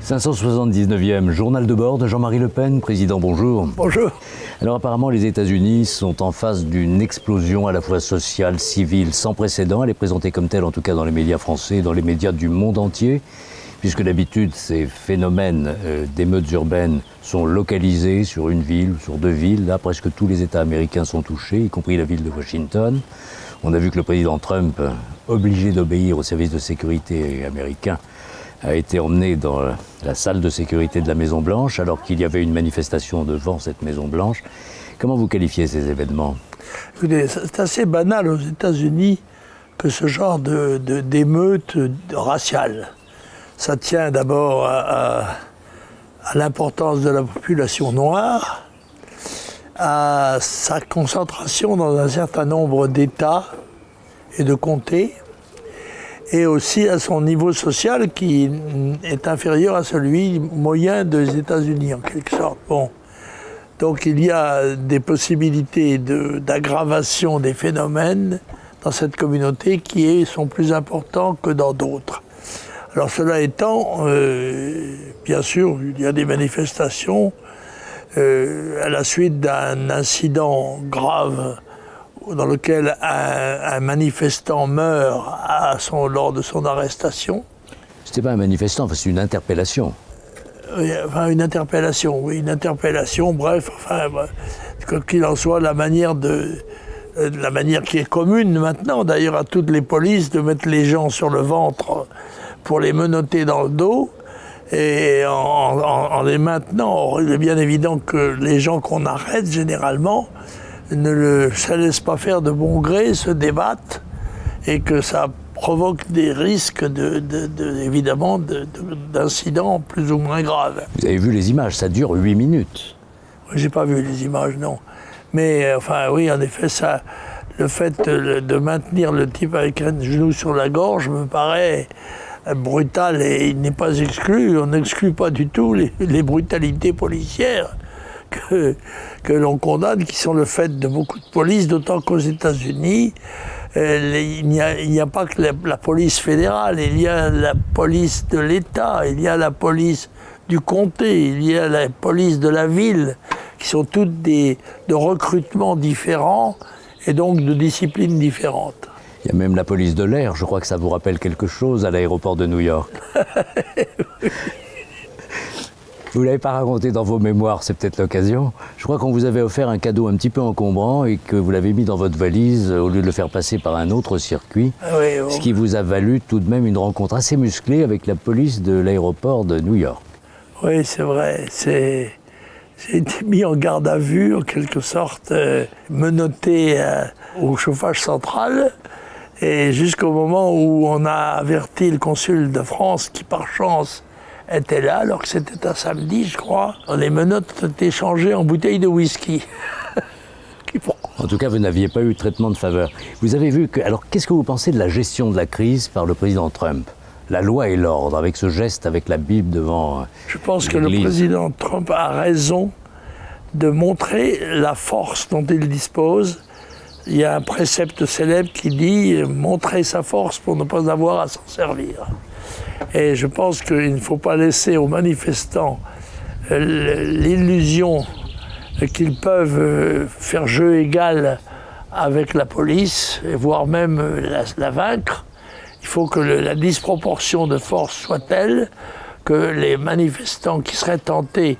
579e journal de bord de Jean-Marie Le Pen. Président, bonjour. Bonjour. Alors apparemment, les États-Unis sont en face d'une explosion à la fois sociale, civile, sans précédent. Elle est présentée comme telle, en tout cas dans les médias français et dans les médias du monde entier, puisque d'habitude, ces phénomènes d'émeutes urbaines sont localisés sur une ville, sur deux villes. Là, presque tous les États américains sont touchés, y compris la ville de Washington. On a vu que le président Trump, obligé d'obéir aux services de sécurité américains, a été emmené dans la salle de sécurité de la Maison-Blanche alors qu'il y avait une manifestation devant cette Maison-Blanche. Comment vous qualifiez ces événements? Écoutez, c'est assez banal aux États-Unis que ce genre d'émeute raciale. Ça tient d'abord à l'importance de la population noire, à sa concentration dans un certain nombre d'États et de comtés, et aussi à son niveau social qui est inférieur à celui moyen des États-Unis, en quelque sorte. Bon. Donc il y a des possibilités d'aggravation des phénomènes dans cette communauté qui sont plus importants que dans d'autres. Alors cela étant, bien sûr, il y a des manifestations à la suite d'un incident grave dans lequel un manifestant meurt lors de son arrestation. C'était pas un manifestant, enfin, c'est une interpellation. Enfin, une interpellation, oui, une interpellation, bref, quoi qu'il en soit, la manière qui est commune maintenant, d'ailleurs, à toutes les polices, de mettre les gens sur le ventre pour les menotter dans le dos, et en les maintenant, il est bien évident que les gens qu'on arrête, généralement, ne se laissent pas faire de bon gré, se débattent, et que ça provoque des risques évidemment d'incidents plus ou moins graves. Vous avez vu les images, ça dure 8 minutes. J'ai pas vu les images, non. Mais enfin oui, en effet, le fait de maintenir le type avec un genou sur la gorge me paraît brutal, et il n'est pas exclu, on n'exclut pas du tout les brutalités policières que l'on condamne, qui sont le fait de beaucoup de police, d'autant qu'aux États-Unis, il n'y a pas que la police fédérale, il y a la police de l'État, il y a la police du comté, il y a la police de la ville, qui sont toutes de recrutements différents et donc de disciplines différentes. Il y a même la police de l'air, je crois que ça vous rappelle quelque chose à l'aéroport de New York. Vous ne l'avez pas raconté dans vos mémoires, c'est peut-être l'occasion. Je crois qu'on vous avait offert un cadeau un petit peu encombrant et que vous l'avez mis dans votre valise au lieu de le faire passer par un autre circuit. Oui, bon. Ce qui vous a valu tout de même une rencontre assez musclée avec la police de l'aéroport de New York. Oui, c'est vrai. J'ai été mis en garde à vue, en quelque sorte, menotté au chauffage central. Et jusqu'au moment où on a averti le consul de France, qui par chance était là, alors que c'était un samedi, je crois. Les menottes étaient changées en bouteilles de whisky. En tout cas, vous n'aviez pas eu de traitement de faveur. Vous avez vu que... Alors, qu'est-ce que vous pensez de la gestion de la crise par le président Trump? La loi et l'ordre, avec ce geste, avec la Bible devant Je pense que le président Trump a raison de montrer la force dont il dispose. Il y a un précepte célèbre qui dit « montrer sa force pour ne pas avoir à s'en servir ». Et je pense qu'il ne faut pas laisser aux manifestants l'illusion qu'ils peuvent faire jeu égal avec la police, voire même la vaincre. Il faut que la disproportion de force soit telle que les manifestants qui seraient tentés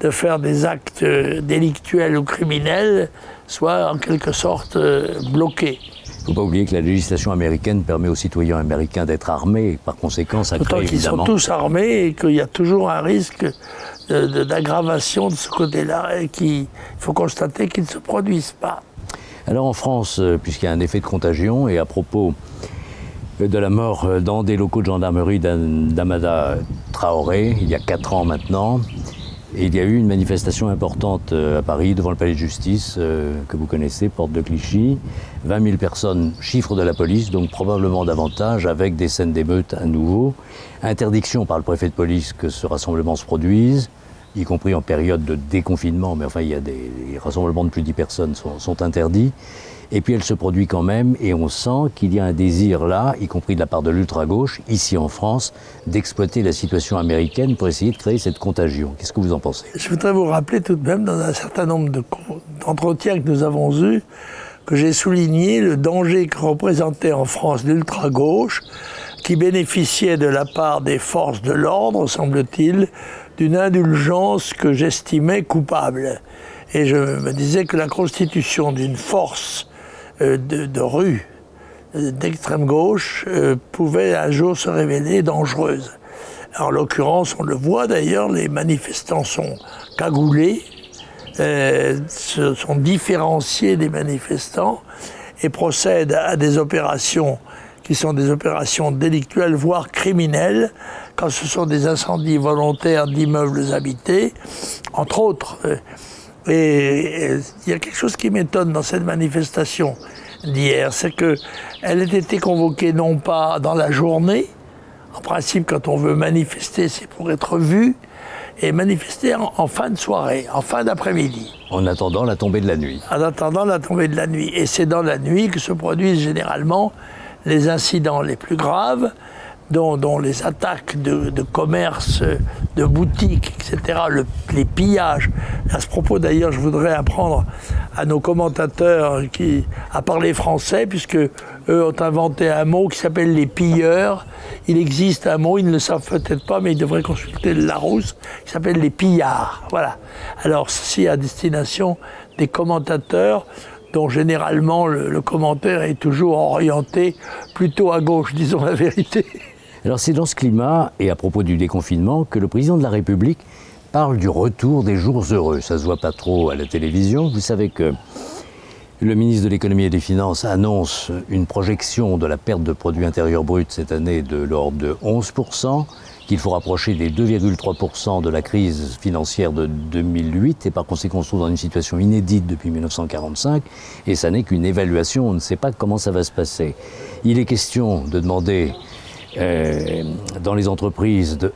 de faire des actes délictuels ou criminels soient en quelque sorte bloqués. Il ne faut pas oublier que la législation américaine permet aux citoyens américains d'être armés, et par conséquent, ça crée évidemment... Qu'ils sont tous armés et qu'il y a toujours un risque d'aggravation de ce côté-là et qu'il faut constater qu'ils ne se produisent pas. Alors en France, puisqu'il y a un effet de contagion, et à propos de la mort dans des locaux de gendarmerie d'Amada Traoré, il y a 4 ans maintenant, et il y a eu une manifestation importante à Paris, devant le palais de justice, que vous connaissez, porte de Clichy. 20 000 personnes, chiffre de la police, donc probablement davantage, avec des scènes d'émeute à nouveau. Interdiction par le préfet de police que ce rassemblement se produise. y compris en période de déconfinement, mais enfin, il y a les rassemblements de plus de 10 personnes sont interdits. Et puis elle se produit quand même, et on sent qu'il y a un désir là, y compris de la part de l'ultra-gauche, ici en France, d'exploiter la situation américaine pour essayer de créer cette contagion. Qu'est-ce que vous en pensez? Je voudrais vous rappeler tout de même, dans un certain nombre d'entretiens que nous avons eus, que j'ai souligné le danger que représentait en France l'ultra-gauche, qui bénéficiait de la part des forces de l'ordre, semble-t-il, d'une indulgence que j'estimais coupable. Et je me disais que la constitution d'une force de rue d'extrême gauche pouvait un jour se révéler dangereuse. En l'occurrence, on le voit d'ailleurs, les manifestants sont cagoulés, sont différenciés des manifestants et procèdent à des opérations qui sont des opérations délictuelles, voire criminelles, quand ce sont des incendies volontaires d'immeubles habités, entre autres. Et il y a quelque chose qui m'étonne dans cette manifestation d'hier, c'est qu'elle ait été convoquée non pas dans la journée, en principe quand on veut manifester c'est pour être vu, et manifester en fin de soirée, en fin d'après-midi. En attendant la tombée de la nuit. En attendant la tombée de la nuit. Et c'est dans la nuit que se produisent généralement les incidents les plus graves, dont les attaques de commerce, de boutiques, etc., les pillages. À ce propos, d'ailleurs, je voudrais apprendre à nos commentateurs à parler français, puisque eux ont inventé un mot qui s'appelle les pilleurs. Il existe un mot, ils ne le savent peut-être pas, mais ils devraient consulter le Larousse, qui s'appelle les pillards. Voilà. Alors, ceci à destination des commentateurs, dont généralement le commentaire est toujours orienté plutôt à gauche, disons la vérité. Alors c'est dans ce climat, et à propos du déconfinement, que le président de la République parle du retour des jours heureux. Ça ne se voit pas trop à la télévision. Vous savez que le ministre de l'économie et des finances annonce une projection de la perte de produit intérieur brut cette année de l'ordre de 11%, qu'il faut rapprocher des 2,3% de la crise financière de 2008, et par conséquent on se trouve dans une situation inédite depuis 1945, et ça n'est qu'une évaluation, on ne sait pas comment ça va se passer. Il est question de demander dans les entreprises de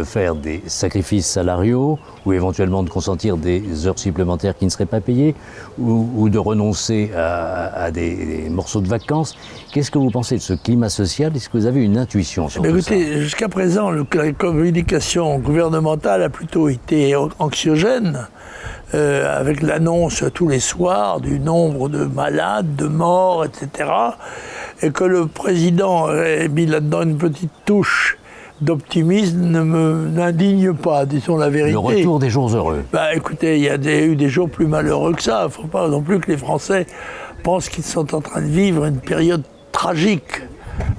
faire des sacrifices salariaux ou éventuellement de consentir des heures supplémentaires qui ne seraient pas payées ou de renoncer à des morceaux de vacances. Qu'est-ce que vous pensez de ce climat social? Est-ce que vous avez une intuition sur tout ça? Jusqu'à présent, la communication gouvernementale a plutôt été anxiogène, avec l'annonce tous les soirs du nombre de malades, de morts, etc., et que le président ait mis là-dedans une petite touche d'optimisme ne m'indigne pas, disons la vérité. Le retour des jours heureux. Écoutez, il y a eu des jours plus malheureux que ça. Il ne faut pas non plus que les Français pensent qu'ils sont en train de vivre une période tragique.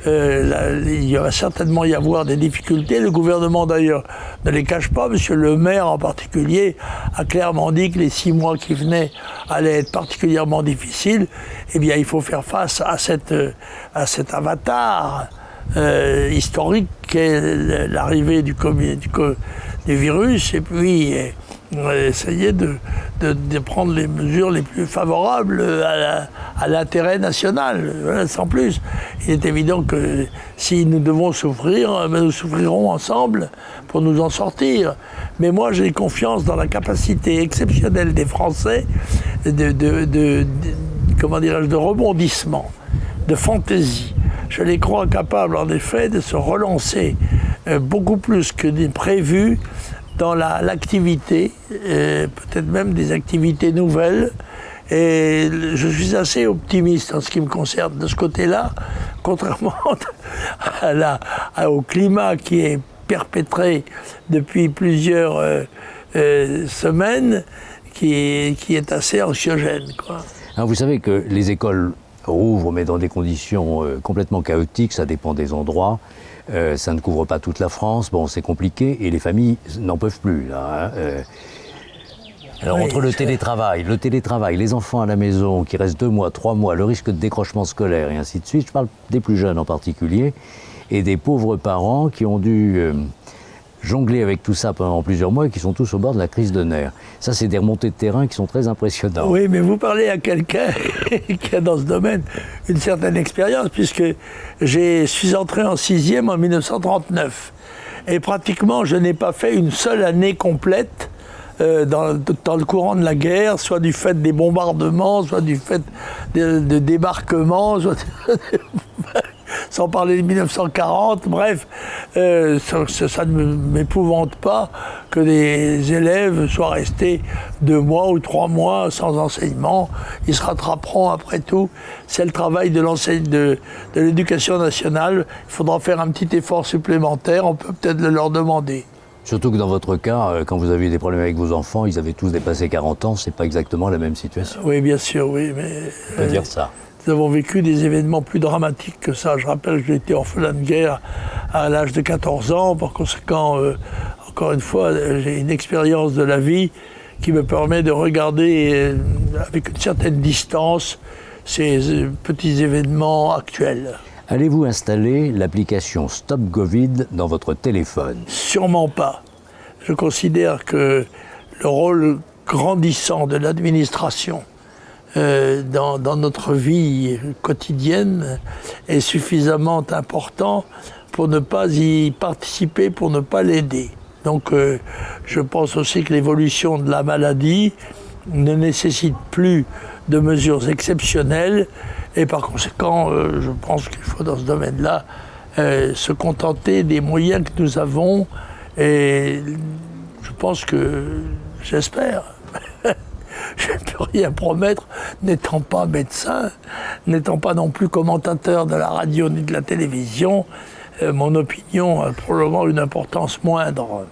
Il va certainement y avoir des difficultés. Le gouvernement, d'ailleurs, ne les cache pas. Monsieur le maire, en particulier, a clairement dit que les 6 mois qui venaient allaient être particulièrement difficiles. Eh bien, il faut faire face à cet avatar historique qu'est l'arrivée du virus, et puis essayer de prendre les mesures les plus favorables à l'intérêt national, voilà, sans plus. Il est évident que si nous devons souffrir, nous souffrirons ensemble pour nous en sortir. Mais moi, j'ai confiance dans la capacité exceptionnelle des Français de rebondissement, de fantaisie. Je les crois capables, en effet, de se relancer beaucoup plus que des prévus dans l'activité, peut-être même des activités nouvelles. Et je suis assez optimiste en ce qui me concerne de ce côté-là, contrairement au climat qui est perpétré depuis plusieurs semaines, qui est assez anxiogène, quoi. Alors vous savez que les écoles rouvrent, mais dans des conditions complètement chaotiques, ça dépend des endroits. Ça ne couvre pas toute la France, bon, c'est compliqué, et les familles n'en peuvent plus, là. Alors, entre le télétravail, les enfants à la maison qui restent 2 mois, 3 mois, le risque de décrochement scolaire et ainsi de suite, je parle des plus jeunes en particulier, et des pauvres parents qui ont dû jongler avec tout ça pendant plusieurs mois et qui sont tous au bord de la crise de nerfs. Ça, c'est des remontées de terrain qui sont très impressionnantes. Oui, mais vous parlez à quelqu'un qui a dans ce domaine une certaine expérience, puisque je suis entré en 6e en 1939. Et pratiquement, je n'ai pas fait une seule année complète dans le courant de la guerre, soit du fait des bombardements, soit du fait de débarquements, sans parler de 1940, bref, ça ne m'épouvante pas que des élèves soient restés 2 mois ou 3 mois sans enseignement. Ils se rattraperont après tout. C'est le travail de l'éducation nationale. Il faudra faire un petit effort supplémentaire, on peut peut-être le leur demander. Surtout que dans votre cas, quand vous avez eu des problèmes avec vos enfants, ils avaient tous dépassé 40 ans, c'est pas exactement la même situation. Oui, bien sûr, oui, mais... On peut dire ça. Nous avons vécu des événements plus dramatiques que ça. Je rappelle que j'ai été orphelin de guerre à l'âge de 14 ans. Par conséquent, encore une fois, j'ai une expérience de la vie qui me permet de regarder avec une certaine distance ces petits événements actuels. Allez-vous installer l'application Stop Covid dans votre téléphone? Sûrement pas. Je considère que le rôle grandissant de l'administration dans notre vie quotidienne est suffisamment important pour ne pas y participer, pour ne pas l'aider. Donc je pense aussi que l'évolution de la maladie ne nécessite plus de mesures exceptionnelles et par conséquent je pense qu'il faut dans ce domaine-là se contenter des moyens que nous avons et je pense que, j'espère, je ne peux rien promettre, n'étant pas médecin, n'étant pas non plus commentateur de la radio ni de la télévision, mon opinion a probablement une importance moindre.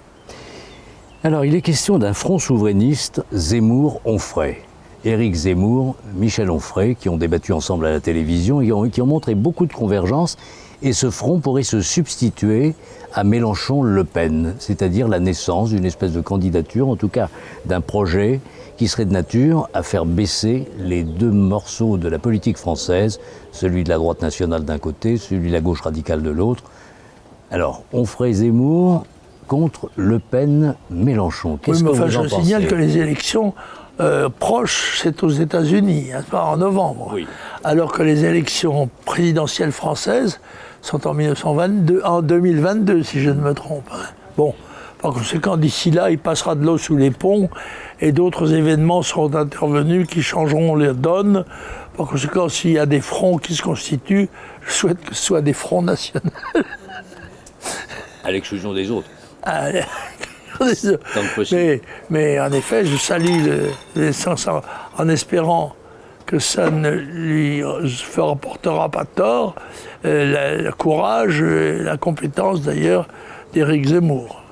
Alors, il est question d'un front souverainiste, Zemmour-Onfray. Éric Zemmour, Michel Onfray, qui ont débattu ensemble à la télévision et qui ont montré beaucoup de convergences. Et ce front pourrait se substituer à Mélenchon-Le Pen, c'est-à-dire la naissance d'une espèce de candidature, en tout cas d'un projet qui serait de nature à faire baisser les 2 morceaux de la politique française, celui de la droite nationale d'un côté, celui de la gauche radicale de l'autre. Alors, Onfray-Zemmour contre Le Pen-Mélenchon. Qu'est-ce que vous en pensez ? Je signale que les élections proches, c'est aux États-Unis, en novembre. Oui. Alors que les élections présidentielles françaises sont en 2022, si je ne me trompe. Bon, par conséquent, d'ici là, il passera de l'eau sous les ponts et d'autres événements seront intervenus qui changeront les donnes. Par conséquent, s'il y a des fronts qui se constituent, je souhaite que ce soit des fronts nationaux. À l'exclusion des autres. Mais en effet, je salue le sens en espérant que ça ne lui rapportera pas tort, le courage et la compétence d'ailleurs d'Éric Zemmour.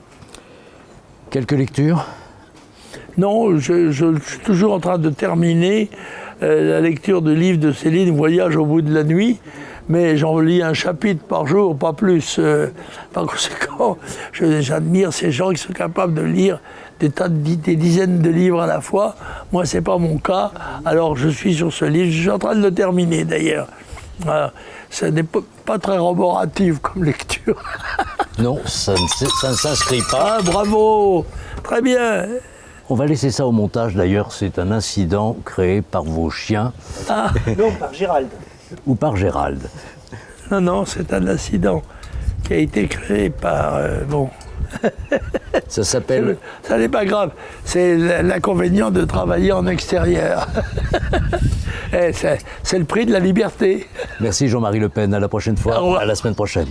Quelques lectures ? Non, je suis toujours en train de terminer la lecture de livres de Céline, Voyage au bout de la nuit, mais j'en lis un chapitre par jour, pas plus. Par conséquent, j'admire ces gens qui sont capables de lire des dizaines de livres à la fois. Moi, c'est pas mon cas, alors je suis sur ce livre, je suis en train de le terminer d'ailleurs. Ce n'est pas très roboratif comme lecture. Non, ça ne s'inscrit pas. Ah, bravo, très bien. On va laisser ça au montage d'ailleurs, c'est un incident créé par vos chiens. Ah. Non, par Gérald. Ou par Gérald. Non, c'est un incident qui a été créé par... bon. Ça s'appelle... Ça n'est pas grave, c'est l'inconvénient de travailler en extérieur. C'est le prix de la liberté. Merci Jean-Marie Le Pen, à la prochaine fois, à la semaine prochaine.